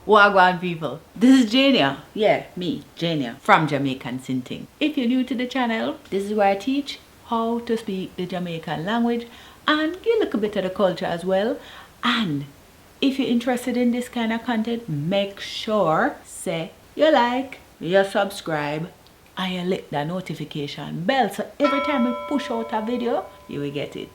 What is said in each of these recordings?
Wagwan people, this is Jania. Yeah, me, Jania, from Jamaican Sinting. If you're new to the channel, this is where I teach how to speak the Jamaican language and get a little bit of the culture as well. And if you're interested in this kind of content, make sure say you like, you subscribe, and you click the notification bell so every time we push out a video, you will get it.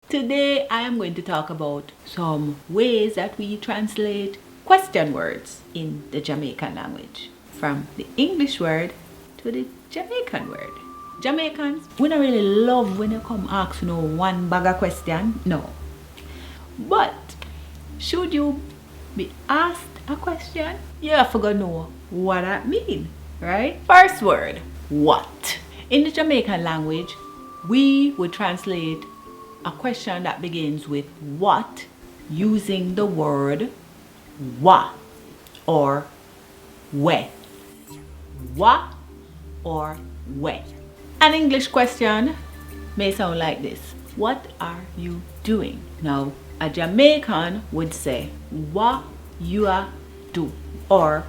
Today I am going to talk about some ways that we translate question words in the Jamaican language from the English word to the Jamaican word. Jamaicans, we don't really love when you come ask one bag of question, no. But should you be asked a question, you have to know what that means, right? First word, what? In the Jamaican language, we would translate a question that begins with what using the word wa or we. Wa or we. An English question may sound like this. What are you doing? Now, a Jamaican would say, what you a do? Or,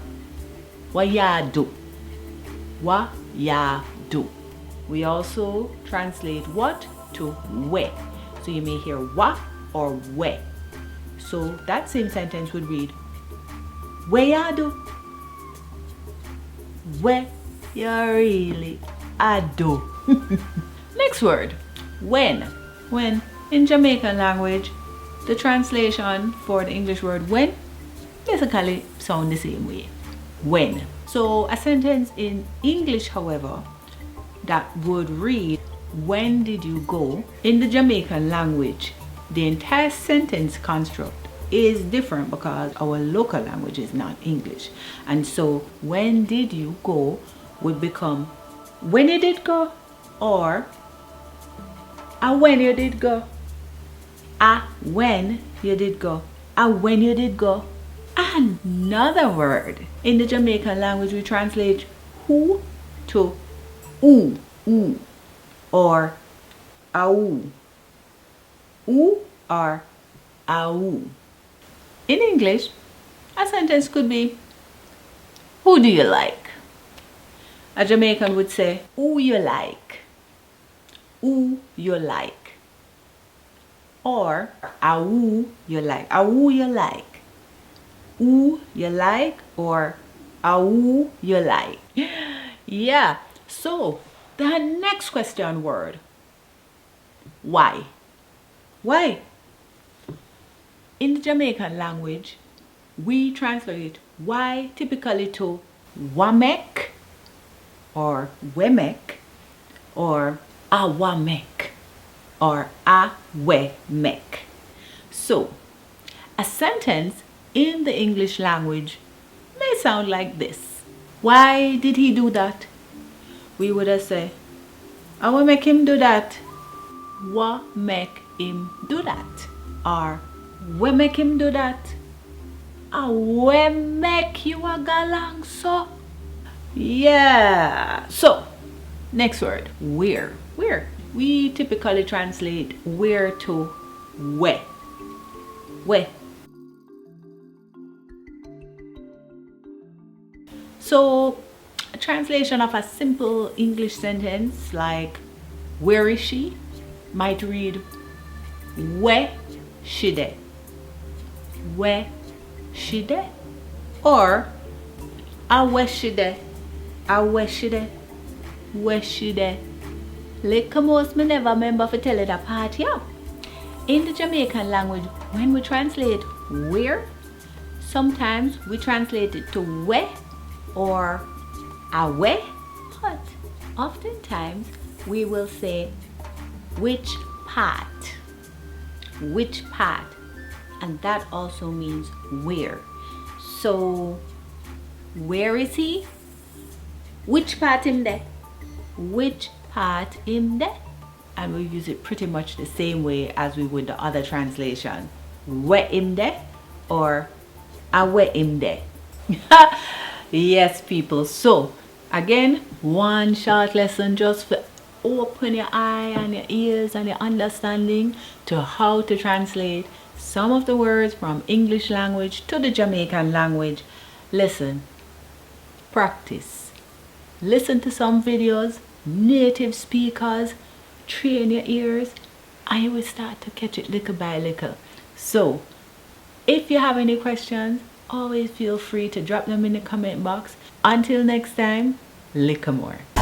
what ya do? What ya do? We also translate what to we. So you may hear wa or we. So that same sentence would read, where ya do? Where ya really a do? Next word, when. When in Jamaican language, the translation for the English word when basically sound the same way. When. So a sentence in English, however, that would read, when did you go? In the Jamaican language, the entire sentence construct is different because our local language is not English. And so when did you go would become when you did go, or when you did go, when you did go, when you did go. Another word in the Jamaican language, we translate who to oo, or au, or au. In English, a sentence could be, who do you like? A Jamaican would say, who you like, who you like, or who you like, who you like, who you like, or who you like. Yeah, so the next question word, why? Why? In the Jamaican language, we translate why typically to wamek, or wemek, or awamek, or awemek. So a sentence in the English language may sound like this. Why did he do that? We would have said, what make him do that? What make him do that? Or we make him do that? We make you a galang so? Yeah. So next word, where. Where. We typically translate where to we. We. So a translation of a simple English sentence like where is she might read where she de, where she de, or where she de, where she de, where she de. Like most me never remember for tell it apart. Yeah. In the Jamaican language, when we translate where, sometimes we translate it to where or away, but oftentimes we will say which part, and that also means where. So where is he? Which part him there? Which part him there? And we use it pretty much the same way as we would the other translation. Where him there or away him there. Yes, people. So again, one short lesson just for open your eye and your ears and your understanding to how to translate some of the words from English language to the Jamaican language. Listen, practice. Listen to some videos, native speakers, train your ears, and you will start to catch it little by little. So, if you have any questions, always feel free to drop them in the comment box. Until next time, little more.